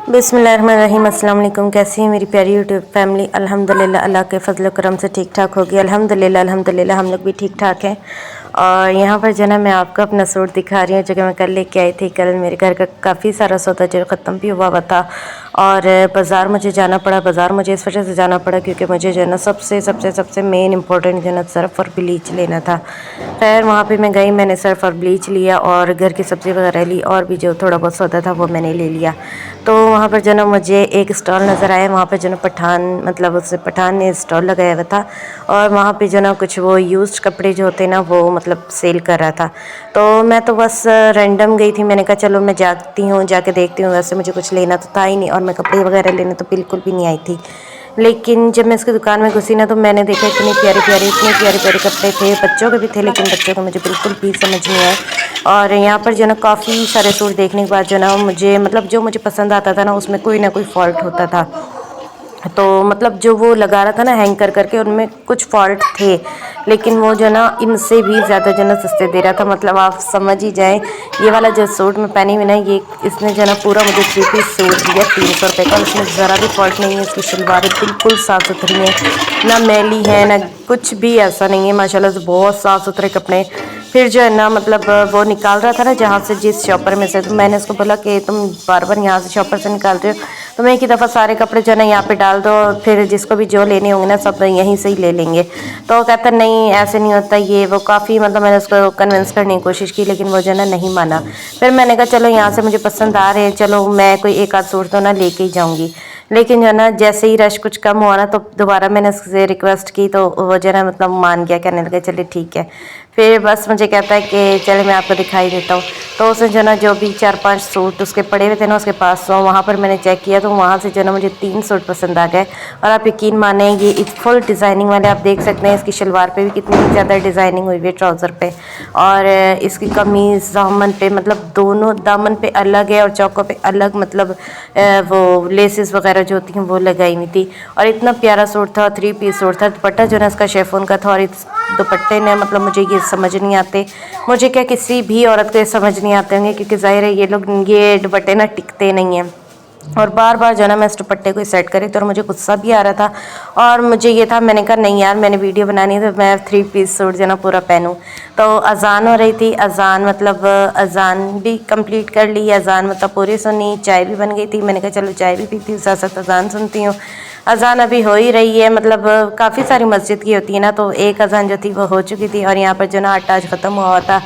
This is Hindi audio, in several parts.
बिस्मिल्लाहिर्रहमानिर्रहीम। अस्सलाम वालेकुम। कैसी है मेरी प्यारी यूट्यूब फैमिली? अल्हम्दुलिल्लाह, अल्लाह के फजल करम से ठीक ठाक होगी। अल्हम्दुलिल्लाह हम लोग भी ठीक ठाक हैं। और यहाँ पर जो ना मैं आपको अपना सूट दिखा रही हूँ जो कि मैं कल लेके आई थी। कल मेरे घर का काफ़ी सारा सौदा जो ख़त्म भी हुआ था और बाज़ार मुझे जाना पड़ा। बाज़ार मुझे इस वजह से जाना पड़ा क्योंकि मुझे जो है ना सबसे मेन इंपॉर्टेंट जो है ना सर्फ़ और ब्लीच लेना था। खैर वहाँ पे मैं गई, मैंने सर्फ़ और ब्लीच लिया और घर की सब्ज़ी वगैरह ली और भी जो थोड़ा बहुत सौदा था वो मैंने ले लिया। तो वहाँ पर जो ना मुझे एक स्टॉल नज़र आया। वहाँ पर जो ना पठान ने स्टॉल लगाया हुआ था और वहाँ पे जो ना कुछ वो यूज्ड कपड़े जो होते हैं ना वो मतलब सेल कर रहा था। तो मैं तो बस रैंडम गई थी। मैंने कहा चलो मैं जाती हूँ, जाके देखती हूँ। वैसे मुझे कुछ लेना तो था ही नहीं और मैं कपड़े वगैरह लेने तो बिल्कुल भी नहीं आई थी। लेकिन जब मैं उसकी दुकान में घुसी ना तो मैंने देखा इतने प्यारे कपड़े थे। बच्चों के भी थे लेकिन बच्चों को मुझे बिल्कुल भी समझ नहीं आए। और यहाँ पर जो ना काफ़ी सारे सूट देखने के बाद जो ना मुझे मतलब जो मुझे पसंद आता था ना उसमें कोई ना कोई फॉल्ट होता था। तो मतलब जो वो लगा रहा था ना हैंग कर करके उनमें कुछ फॉल्ट थे, लेकिन वो जो ना इनसे भी ज़्यादा जो ना सस्ते दे रहा था। मतलब आप समझ ही जाएँ, ये वाला जो सूट मैं पहनी हुई ना ये इसने जो ना पूरा मुझे 3 पीस सूट दिया 300 रुपये का। इसमें ज़रा भी फॉल्ट नहीं है। इसकी शलवारें बिल्कुल साफ़ सुथरी हैं, ना मैली है ना कुछ भी ऐसा नहीं है। माशाल्लाह से बहुत साफ़ सुथरे कपड़े। फिर जो है ना मतलब वो निकाल रहा था ना जहाँ से जिस शॉपर में से, तो मैंने उसको बोला कि तुम बार बार यहाँ से शॉपर से निकाल रहे हो तो मैं एक ही दफ़ा सारे कपड़े जो है ना यहाँ पे डाल दो, फिर जिसको भी जो लेने होंगे ना सब यहीं से ही ले लेंगे। तो कहता नहीं ऐसे नहीं होता ये वो। काफ़ी मतलब मैंने उसको कन्विंस करने की कोशिश की लेकिन वो जो है ना नहीं माना। फिर मैंने कहा चलो यहाँ से मुझे पसंद आ रहे हैं, चलो मैं कोई एक आध सूट तो ना लेके ही जाऊँगी। लेकिन जो है ना जैसे ही रश कुछ कम हुआ ना तो दोबारा मैंने उससे रिक्वेस्ट की तो वो जो है ना मतलब मान गया, कहने लगा चलिए ठीक है। फिर बस मुझे कहता है कि चले मैं आपको दिखाई देता हूँ। तो उसने जो ना जो भी 4-5 सूट उसके पड़े हुए थे ना उसके पास, तो वहाँ पर मैंने चेक किया तो वहाँ से जो ना मुझे 3 सूट पसंद आ गए। और आप यकीन माने ये फुल डिज़ाइनिंग वाले, आप देख सकते हैं इसकी शलवार पे भी कितनी ज़्यादा डिज़ाइनिंग हुई हुई है ट्राउज़र पे, और इसकी कमीज़ दामन पे मतलब दोनों दामन पे अलग है और चौकों पे अलग, मतलब वो लेसेस वगैरह जो होती हैं वो लगाई हुई थी। और इतना प्यारा सूट था, 3 पीस सूट था। दुपट्टा जो है ना इसका शेफोन का था और इस दुपट्टे ने मतलब मुझे ये समझ नहीं आते, मुझे क्या किसी भी औरत को ये समझ नहीं आते होंगे क्योंकि ज़ाहिर है ये लोग ये दुपट्टे ना टिकते नहीं हैं। और बार बार जो है ना मैं इस दुपट्टे को सेट करी तो मुझे गुस्सा भी आ रहा था और मुझे ये था, मैंने कहा नहीं यार मैंने वीडियो बनानी है तो मैं 3 पीस सूट जो है ना पूरा पहनूं। तो अजान हो रही थी, अजान मतलब अजान भी कंप्लीट कर ली, अजान मतलब पूरी सुनी, चाय भी बन गई थी। मैंने कहा चलो चाय भी पीती हूँ साथ साथ अजान सुनती हूँ। अजान अभी हो ही रही है, मतलब काफ़ी सारी मस्जिद की होती है ना, तो एक अजान जो थी वो हो चुकी थी और यहाँ पर जो ना आटा आज ख़त्म हुआ था।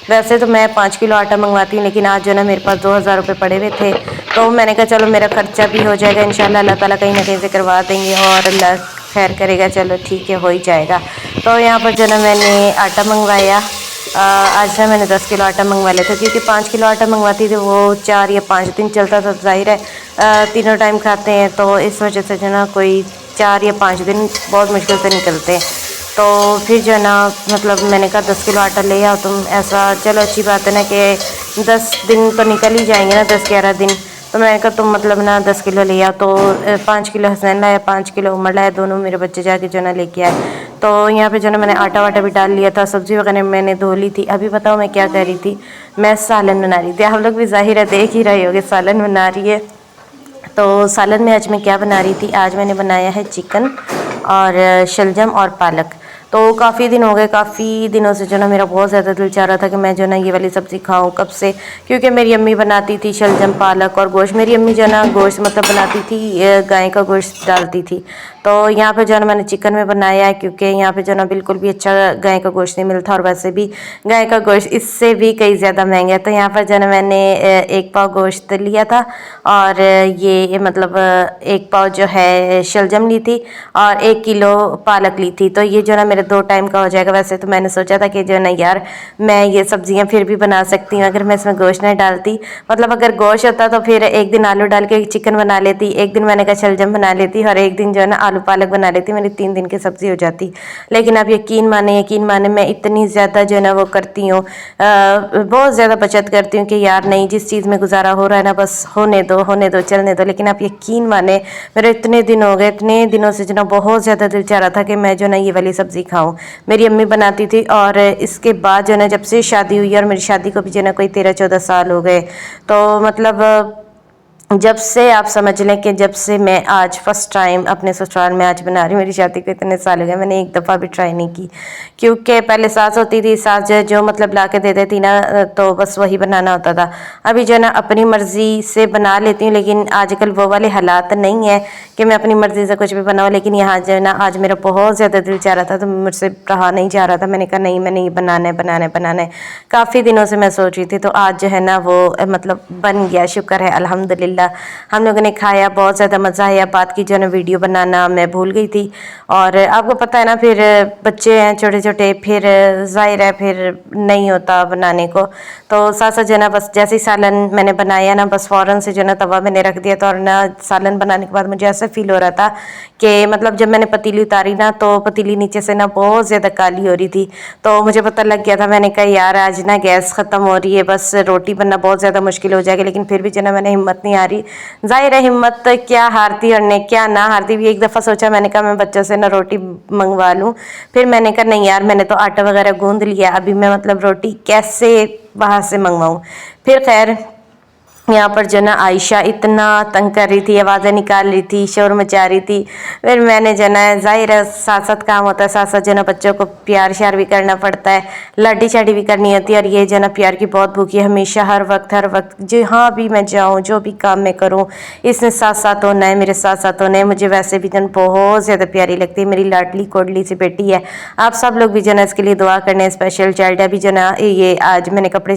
वैसे तो मैं 5 किलो आटा मंगवाती हूँ लेकिन आज जो ना मेरे पास 2000 रुपये पड़े हुए थे, तो मैंने कहा चलो मेरा खर्चा भी हो जाएगा इंशाल्लाह, अल्लाह ताला कहीं ना कहीं से करवा देंगे और अल्लाह खैर करेगा, चलो ठीक है हो ही जाएगा। तो यहाँ पर जो ना मैंने आटा मंगवाया। आज ना मैंने 10 किलो आटा मंगवा लिया था क्योंकि 5 किलो आटा मंगवाती थी वो 4 या 5 दिन चलता था। जाहिर है तीनों टाइम खाते हैं तो इस वजह से जो ना कोई 4 या 5 दिन बहुत मुश्किल से निकलते हैं। तो फिर जो है ना मतलब मैंने कहा 10 किलो आटा ले आओ तुम, ऐसा चलो अच्छी बात है ना कि 10 दिन तो निकल ही जाएंगे ना, 10-11 दिन। तो मैंने कहा तुम मतलब ना 10 किलो ले आओ। तो 5 किलो हसनैन लाया, 5 किलो उमर लाया, दोनों मेरे बच्चे जाके जो ना लेके आए। तो यहाँ पे जो ना मैंने आटा वाटा भी डाल लिया था, सब्ज़ी वगैरह मैंने धो ली थी। अभी बताओ मैं क्या कर रही थी, मैं सालन बना रही थी। आप लोग भी ज़ाहिर है देख ही रहे होगे सालन बना रही है। तो सालन में आज मैं क्या बना रही थी, आज मैंने बनाया है चिकन और शलजम और पालक। तो काफ़ी दिन हो गए, काफ़ी दिनों से जो ना मेरा बहुत ज़्यादा दिल चाह रहा था कि मैं जो ना ये वाली सब्ज़ी खाऊं कब से, क्योंकि मेरी अम्मी बनाती थी शलजम पालक और गोश्त। मेरी अम्मी जो ना गोश्त मतलब बनाती थी, गाय का गोश्त डालती थी। तो यहाँ पे जो ना मैंने चिकन में बनाया है क्योंकि यहाँ पे जो ना बिल्कुल भी अच्छा गाय का गोश्त नहीं मिलता और वैसे भी गाय का गोश्त इससे भी कई ज़्यादा महंगा है। तो यहाँ पर जो ना मैंने 1 पाव गोश्त लिया था और ये मतलब 1 पाव जो है शलजम ली थी और 1 किलो पालक ली थी। तो ये जो ना मेरे 2 टाइम का हो जाएगा। वैसे तो मैंने सोचा था कि जो ना यार मैं ये सब्जियां फिर भी बना सकती हूँ अगर मैं इसमें गोश्त नहीं डालती, मतलब अगर गोश्त होता तो फिर एक दिन आलू डाल के चिकन बना लेती, एक दिन मैंने कहा शलजम बना लेती और एक दिन जो है ना आलू पालक बना लेती, मेरी 3 दिन की सब्जी हो जाती। लेकिन आप यकीन माने मैं इतनी ज़्यादा जो है ना वो करती हूँ, बहुत ज़्यादा बचत करती हूँ कि यार नहीं जिस चीज़ में गुजारा हो रहा है ना बस होने दो चलने दो। लेकिन आप यकीन माने मेरे इतने दिन हो गए, इतने दिनों से जो ना बहुत ज़्यादा दिल चाह रहा था कि मैं जो ना ये वाली सब्ज़ी खाऊं। मेरी अम्मी बनाती थी और इसके बाद जो ना जब से शादी हुई और मेरी शादी को भी जो ना कोई 13-14 साल हो गए, तो मतलब जब से आप समझ लें कि जब से मैं आज फर्स्ट टाइम अपने ससुराल में आज बना रही हूँ, मेरी शादी को इतने साल हो गए, मैंने एक दफ़ा भी ट्राई नहीं की। क्योंकि पहले सास होती थी, सास जो मतलब ला के दे देती ना, तो बस वही बनाना होता था। अभी जो है ना अपनी मर्ज़ी से बना लेती हूँ, लेकिन आजकल वो वाले हालात नहीं है कि मैं अपनी मर्ज़ी से कुछ भी बनाऊँ। लेकिन यहाँ जो है ना आज मेरा बहुत ज़्यादा दिल चाह रहा था, तो मुझसे रहा नहीं जा रहा था। मैंने कहा नहीं, मैंने ये बनाना है, बनाना है, बनाना है। काफ़ी दिनों से मैं सोच रही थी, तो आज जो है ना वो मतलब बन गया, शुक्र है अल्हम्दुलिल्लाह। हम लोगों ने खाया, बहुत ज़्यादा मज़ा आया। बात की जो ना वीडियो बनाना मैं भूल गई थी, और आपको पता है ना फिर बच्चे हैं छोटे छोटे, फिर ज़ाहिर है फिर नहीं होता बनाने को। तो सासा जो ना बस जैसे ही सालन मैंने बनाया ना, बस फ़ौरन से जो ना तवा मैंने रख दिया था। और ना सालन बनाने के बाद मुझे ऐसा फील हो रहा था कि मतलब जब मैंने पतीली उतारी ना, तो पतीली नीचे से ना बहुत ज़्यादा काली हो रही थी। तो मुझे पता लग गया था, मैंने कहा यार आज ना गैस ख़त्म हो रही है, बस रोटी बनना बहुत ज़्यादा मुश्किल हो जाएगी। लेकिन फिर भी जो ना मैंने हिम्मत नहीं हारी। ज़ाहिर है हिम्मत क्या हारती और ने क्या ना हारती भी। एक दफ़ा सोचा, मैंने कहा मैं बच्चों से ना रोटी मंगवा लूँ। फिर मैंने कहा नहीं यार, मैंने तो आटा वगैरह गूंद लिया, अभी मैं मतलब रोटी कैसे वहाँ से मंगवाऊँ। फिर खैर यहाँ पर जो ना आयशा इतना तंग कर रही थी, आवाज़ें निकाल रही थी, शोर मचा रही थी। फिर मैंने जो ना ज़ाहिर है साथ साथ काम होता है, साथ साथ जो ना बच्चों को प्यार श्यार भी करना पड़ता है, लाडी शाडी भी करनी होती है। और ये जो ना प्यार की बहुत भूखी है, हमेशा हर वक्त जहाँ भी मैं जाऊँ, जो भी काम मैं करूँ, इसने साथ साथ होना है, मेरे साथ साथ होना है। मुझे वैसे भी जन बहुत ज़्यादा प्यारी लगती है, मेरी लाडली कोडली सी बेटी है। आप सब लोग भी जो ना इसके लिए दुआ करने, स्पेशल चाइल्ड है। अभी जो ना ये आज मैंने कपड़े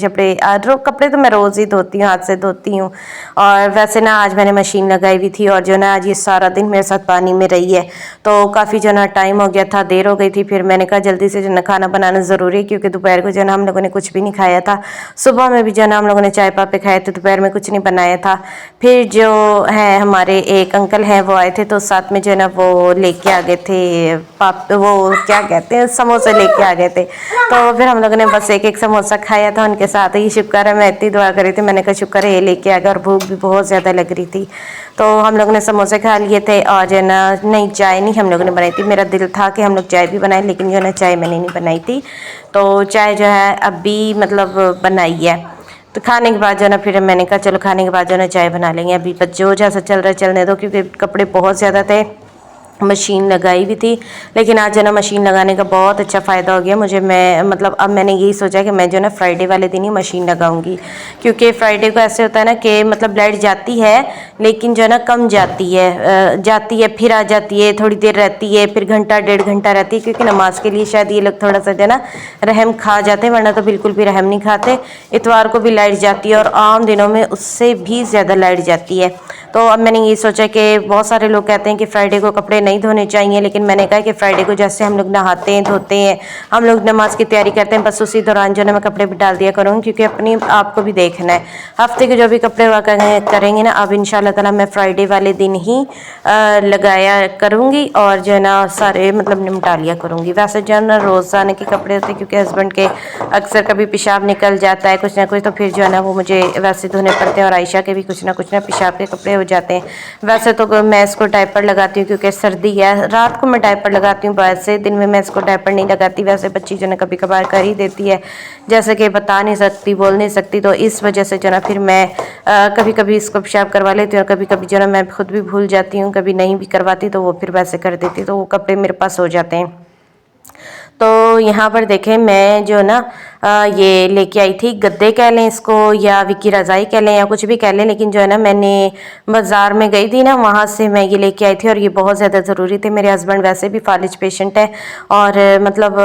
तो मैं रोज़ ही धोती हूँ, हाथ से धोती हूँ। और वैसे ना आज मैंने मशीन लगाई हुई थी, और जो ना आज ये सारा दिन मेरे साथ पानी में रही है, तो काफ़ी जो ना टाइम हो गया था, देर हो गई थी। फिर मैंने कहा जल्दी से जो ना खाना बनाना ज़रूरी है, क्योंकि दोपहर को जो ना हम लोगों ने कुछ भी नहीं खाया था। सुबह में भी जो ना हम लोगों ने चाय पापे खाए थे, दोपहर में कुछ नहीं बनाया था। फिर जो है हमारे एक अंकल हैं वो आए थे, तो साथ में जो है ना वो लेके आ गए थे वो क्या कहते हैं, समोसे लेके आ गए थे। तो फिर हम लोगों ने बस एक एक समोसा खाया था उनके साथ ही। शुक्र है, मैं इतनी दुआ करी थी, मैंने कहा शुक्र है ये लेके आ गया, और भूख भी बहुत ज़्यादा लग रही थी। तो हम लोगों ने समोसे खा लिए थे, और जो है ना नहीं चाय नहीं हम लोगों ने बनाई थी। मेरा दिल था कि हम लोग चाय भी बनाए, लेकिन जो है ना चाय मैंने नहीं बनाई थी। तो चाय जो है अभी मतलब बनाई है। तो खाने के बाद जो है ना फिर मैंने कहा चलो खाने के बाद जो है ना चाय बना लेंगे। अभी बस जो जैसा चल रहा है चलने दो, क्योंकि कपड़े बहुत ज़्यादा थे, मशीन लगाई भी थी। लेकिन आज जो ना मशीन लगाने का बहुत अच्छा फ़ायदा हो गया मुझे। मैं मतलब अब मैंने यही सोचा कि मैं जो ना फ्राइडे वाले दिन ही मशीन लगाऊंगी, क्योंकि फ्राइडे को ऐसे होता है ना कि मतलब लाइट जाती है, लेकिन जो है ना कम जाती है फिर आ जाती है, थोड़ी देर रहती है, फिर घंटा डेढ़ घंटा रहती है। क्योंकि नमाज के लिए शायद ये लोग थोड़ा सा जो है ना रहम खा जाते हैं, वरना तो बिल्कुल भी रहम नहीं खाते। इतवार को भी लाइट जाती है, और आम दिनों में उससे भी ज़्यादा लाइट जाती है। तो अब मैंने ये सोचा कि बहुत सारे लोग कहते हैं कि फ्राइडे को कपड़े नहीं धोने चाहिए, लेकिन मैंने कहा कि फ्राइडे को जैसे हम लोग नहाते हैं, धोते हैं, हम लोग नमाज की तैयारी करते हैं, बस उसी दौरान जो है मैं कपड़े भी डाल दिया करूँगी, क्योंकि अपनी आपको भी देखना है। हफ्ते के जो भी कपड़े हुआ करेंगे ना, अब इंशाल्लाह ताला मैं फ्राइडे वाले दिन ही लगाया करूँगी, और जो है ना सारे मतलब निपटा लिया करूँगी। वैसे जो है ना रोज़ाना के कपड़े होते हैं, क्योंकि हस्बैंड के अक्सर कभी पेशाब निकल जाता है कुछ ना कुछ, तो फिर जो है ना वो मुझे वैसे धोने पड़ते हैं। और आयशा के भी कुछ ना पेशाब के कपड़े हो जाते हैं। वैसे तो मैं इसको डायपर लगाती हूँ, क्योंकि सर्दी है। रात को मैं डायपर लगाती हूँ, वैसे दिन में मैं इसको डायपर नहीं लगाती। वैसे बच्ची जो है कभी कभार कर ही देती है, जैसे कि बता नहीं सकती, बोल नहीं सकती, तो इस वजह से जो ना फिर मैं कभी कभी इसको पेशाब करवा लेती हूँ, और कभी कभी जो ना मैं खुद भी भूल जाती हूँ, कभी नहीं भी करवाती, तो वो फिर वैसे कर देती, तो वो कपड़े मेरे पास हो जाते हैं। तो यहाँ पर देखें मैं जो ना ये लेके आई थी, गद्दे कह लें इसको, या विकी रज़ाई कह लें, या कुछ भी कह लें, लेकिन जो है ना मैंने बाज़ार में गई थी ना, वहाँ से मैं ये लेके आई थी, और ये बहुत ज़्यादा ज़रूरी थे। मेरे हस्बैंड वैसे भी फालिज पेशेंट है, और मतलब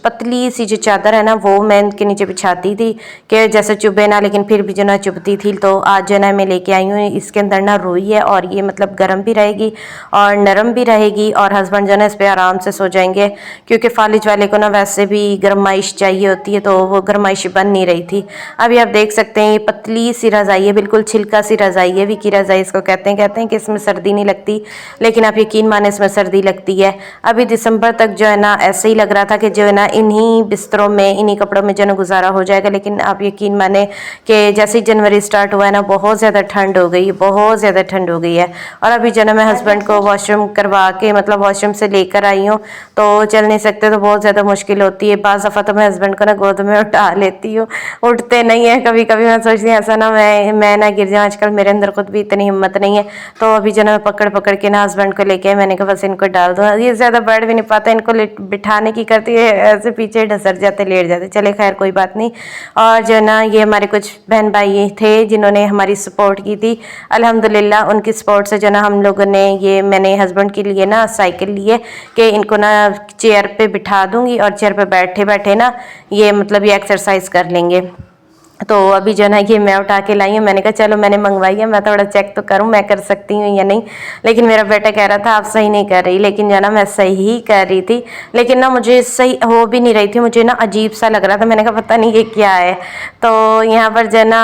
पतली सी जो चादर है ना वो मैं इनके नीचे बिछाती थी कि जैसे चुभे ना, लेकिन फिर भी जो ना चुभती थी। तो आज जो ना मैं लेके आई हूँ, इसके अंदर ना रुई है, और ये मतलब गर्म भी रहेगी और नरम भी रहेगी, और हस्बैंड जो ना इस पर आराम से सो जाएंगे, क्योंकि फालिज वाले को ना वैसे भी गरमाइश चाहिए होती है, तो वो गरमाइश बन नहीं रही थी। अभी आप देख सकते हैं ये पतली सी रज़ाई है, बिल्कुल छिलका सी रज़ाई है, विकी रज़ाई इसको कहते हैं कि इसमें सर्दी नहीं लगती, लेकिन आप यकीन माने इसमें सर्दी लगती है। अभी दिसंबर तक जो है ना ऐसे ही लग रहा था कि जो है ना इन्हीं बिस्तरों में, इन्हीं कपड़ों में जो है ना गुजारा हो जाएगा, लेकिन आप यकीन माने कि जैसे ही जनवरी स्टार्ट हुआ है ना, बहुत ज़्यादा ठंड हो गई, बहुत ज़्यादा ठंड हो गई है। और अभी जो ना मैं हस्बैंड को वॉशरूम करवा के मतलब वॉशरूम से लेकर आई हूँ, तो चल नहीं सकते, तो बहुत ज़्यादा मुश्किल होती है। बाज़ दफ़ा तो मैं हस्बैंड को ना गोद तो मैं उठा लेती हूँ, उठते नहीं है। कभी कभी मैं सोचती हूँ ऐसा ना मैं ना गिर जाऊँ, आजकल मेरे अंदर खुद भी इतनी हिम्मत नहीं है। तो अभी जो ना मैं पकड़ पकड़ के ना हस्बैंड को लेके मैंने कहा बस इनको डाल दूँ। ये ज़्यादा बैठ भी नहीं पाता, इनको बिठाने की करती है, ऐसे पीछे ढसर जाते, लेट जाते। चले खैर कोई बात नहीं। और जो ना ये हमारे कुछ बहन भाई थे जिन्होंने हमारी सपोर्ट की थी, अल्हम्दुलिल्लाह उनकी सपोर्ट से जो ना हम लोगों ने ये मैंने हस्बैंड के लिए ना साइकिल लिए कि इनको ना चेयर पे बिठा दूंगी और चेयर पे बैठे बैठे ना ये मतलब ये एक्सरसाइज कर लेंगे। तो अभी जो ना ये मैं उठा के लाई हूँ। मैंने कहा चलो मैंने मंगवाई है, मैं थोड़ा चेक तो करूँ मैं कर सकती हूँ या नहीं। लेकिन मेरा बेटा कह रहा था आप सही नहीं कर रही, लेकिन जो ना मैं सही ही कर रही थी। लेकिन ना मुझे सही हो भी नहीं रही थी, मुझे ना अजीब सा लग रहा था। मैंने कहा पता नहीं ये क्या है। तो यहाँ पर जो ना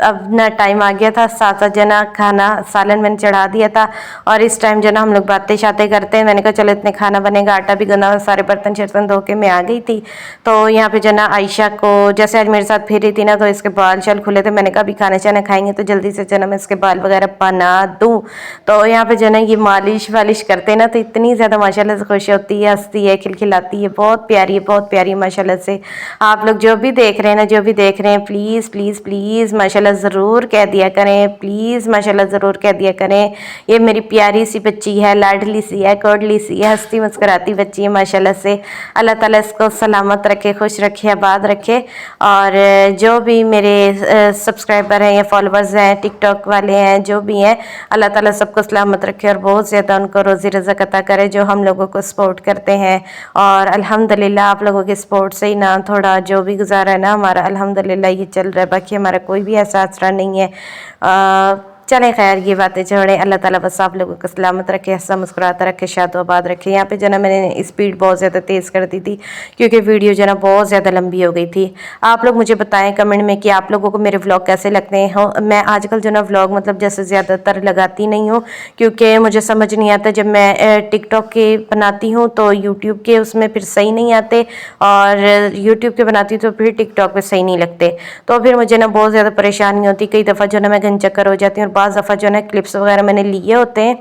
अब ना टाइम आ गया था, साथ साथ जो ना खाना सालन मैंने चढ़ा दिया था। और इस टाइम जो ना हम लोग बातें शातें करते हैं। मैंने कहा चलो इतने खाना बनेगा, आटा भी गंदा, सारे बर्तन शर्तन धो के मैं आ गई थी। तो यहाँ पे जो ना आयशा को जैसे आज मेरे साथ फिर रही थी ना, तो इसके बाल चल खुले थे। मैंने कहा अभी खाने चाने खाएंगे तो जल्दी से जो ना मैं इसके बाल वगैरह बना दूँ। तो यहाँ पे जो ना ये मालिश वालिश करते हैं ना, तो इतनी ज़्यादा माशाल्लाह से खुश होती है, हंसती है, खिलखिलाती है। बहुत प्यारी है, बहुत प्यारी माशाल्लाह से। आप लोग जो भी देख रहे हैं ना, जो भी देख रहे हैं, प्लीज़ प्लीज़ प्लीज़ माशाल्लाह ज़रूर कह दिया करें, प्लीज़ माशाल्लाह ज़रूर कह दिया करें। ये मेरी प्यारी सी बच्ची है, लाडली सी है, कोडली सी है, हंसती मुस्कुराती बच्ची है माशाल्लाह से। अल्लाह ताला इसको सलामत रखे, खुश रखे, आबाद रखे। और जो भी मेरे सब्सक्राइबर हैं या फॉलोअर्स हैं, टिकटॉक वाले हैं, जो भी हैं, अल्लाह ताला सबको सलामत रखे और बहुत ज़्यादा उनको रोज़ी रज़क अता करे जो हम लोगों को सपोर्ट करते हैं। और अल्हम्दुलिल्लाह आप लोगों के सपोर्ट से ही ना थोड़ा जो भी गुजारा है ना हमारा, अल्हम्दुलिल्लाह ये चल रहा है। बाकी हमारा कोई भी ऐसा आसरा नहीं है। चलें खैर ये बातें छोड़ें। अल्लाह ताला बस आप लोगों को सलामत रखे, हंसा मुस्कुराता रखे, शादो आबाद रखे। यहाँ पे जो ना मैंने स्पीड बहुत ज़्यादा तेज़ कर दी थी क्योंकि वीडियो जो ना बहुत ज़्यादा लंबी हो गई थी। आप लोग मुझे बताएं कमेंट में कि आप लोगों को मेरे व्लॉग कैसे लगते हैं। मैं आजकल जो ना व्लॉग मतलब जैसे ज़्यादातर लगाती नहीं हूँ क्योंकि मुझे समझ नहीं आता। जब मैं टिकटॉक के बनाती हूँ तो यूट्यूब के उसमें फिर सही नहीं आते, और यूट्यूब के बनाती हूँ तो फिर टिकटॉक पे सही नहीं लगते। तो फिर मुझे ना बहुत ज़्यादा परेशानी होती। कई दफ़ा जो ना मैं गन चक्कर हो जाती हूँ, और बाज़ दफ़ा जो है क्लिप्स वगैरह मैंने लिए होते हैं,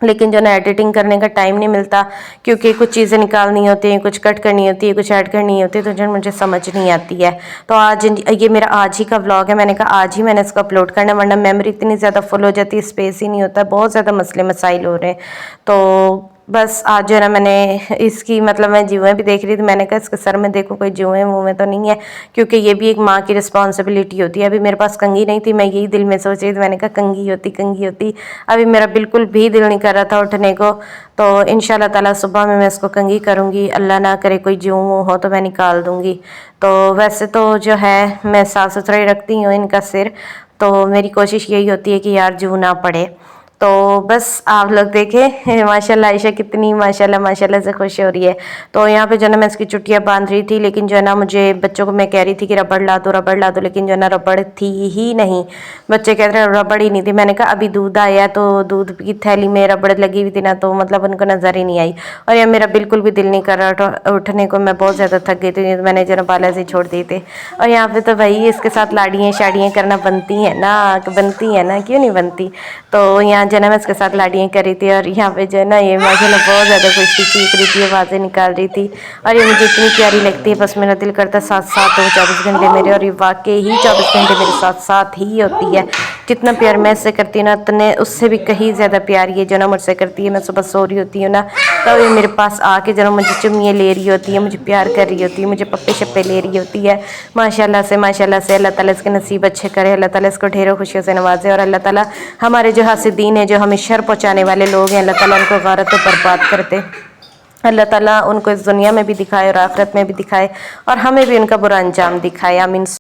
लेकिन जो ना एडिटिंग करने का टाइम नहीं मिलता क्योंकि कुछ चीज़ें निकालनी होती हैं, कुछ कट करनी होती है, कुछ ऐड करनी होती है, तो जो मुझे समझ नहीं आती है। तो आज ये मेरा आज ही का व्लॉग है। मैंने कहा आज ही मैंने इसको अपलोड करना, वरना मेमोरी इतनी ज़्यादा फुल हो जाती है, स्पेस ही नहीं होता, बहुत ज़्यादा मसले मसाइल हो रहे हैं। तो बस आज जो है ना मैंने इसकी मतलब मैं जुएँ भी देख रही थी। मैंने कहा इसके सर में देखो कोई जुएँ मुँह में तो नहीं है, क्योंकि ये भी एक माँ की रिस्पॉन्सिबिलिटी होती है। अभी मेरे पास कंघी नहीं थी, मैं यही दिल में सोच रही थी। मैंने कहा कंघी होती, कंघी होती। अभी मेरा बिल्कुल भी दिल नहीं कर रहा था उठने को। तो इंशाल्लाह ताला सुबह में मैं इसको कंघी करूँगी। अल्लाह ना करे कोई जूँ हो तो मैं निकाल दूँगी। तो वैसे तो जो है मैं साफ़ सुथरा ही रखती हूँ इनका सिर, तो मेरी कोशिश यही होती है कि यार जूँ ना पड़े। तो बस आप लोग देखें माशाल्लाह आयशा कितनी माशाल्लाह माशाल्लाह से खुश हो रही है। तो यहाँ पे जो ना मैं इसकी चुटियाँ बांध रही थी, लेकिन जो है ना मुझे बच्चों को मैं कह रही थी कि रबड़ ला दो, रबड़ ला दो, लेकिन जो है ना रबड़ थी ही नहीं। बच्चे कह रहे रबड़ ही नहीं थी। मैंने कहा अभी दूध आया तो दूध की थैली में रबड़ लगी हुई थी ना, तो मतलब उनको नज़र ही नहीं आई। और यह मेरा बिल्कुल भी दिल नहीं कर रहा उठने को, मैं बहुत ज़्यादा थक गई थी, तो मैंने जो ना बाला से छोड़ दिए थे। और यहाँ पे तो भाई इसके साथ लाड़ियाँ शाड़ियाँ करना बनती हैं ना, बनती हैं ना, क्यों नहीं बनती। तो यहाँ जो ना मैं इसके साथ लाड़ियाँ कर रही थी, और यहाँ पे जो है ना ये माशाल्लाह बहुत ज़्यादा खुश थी, चीख रही थी, आवाज़ें निकाल रही थी। और ये मुझे इतनी प्यारी लगती है, बस मेरा दिल करता है साथ साथ हो 24 घंटे मेरे। और ये वाकई ही 24 घंटे मेरे साथ साथ ही होती है। जितना प्यार मैं इससे करती हूँ ना, उतने उससे भी कहीं ज़्यादा प्यार ये जो ना मुझसे करती है। मैं सुबह सो रही होती हूँ ना, तब ये मेरे पास आके जो मुझे चुम्मियाँ ले रही होती है, मुझे प्यार कर रही होती है, मुझे पप्पे शप्पे ले रही होती है। माशाल्लाह से अल्लाह ताला इसके नसीब अच्छे करे, अल्लाह ताला इसको ढेरों खुशियों से नवाजे। और अल्लाह ताला हमारे जो हासिदीन है, जो हमें शर पहुँचाने वाले लोग हैं, अल्लाह ताला उनको गारत बर्बाद करते। अल्लाह ताला उनको इस दुनिया में भी दिखाए और आखिरत में भी दिखाए, और हमें भी उनका बुरा अंजाम दिखाए। आमीन।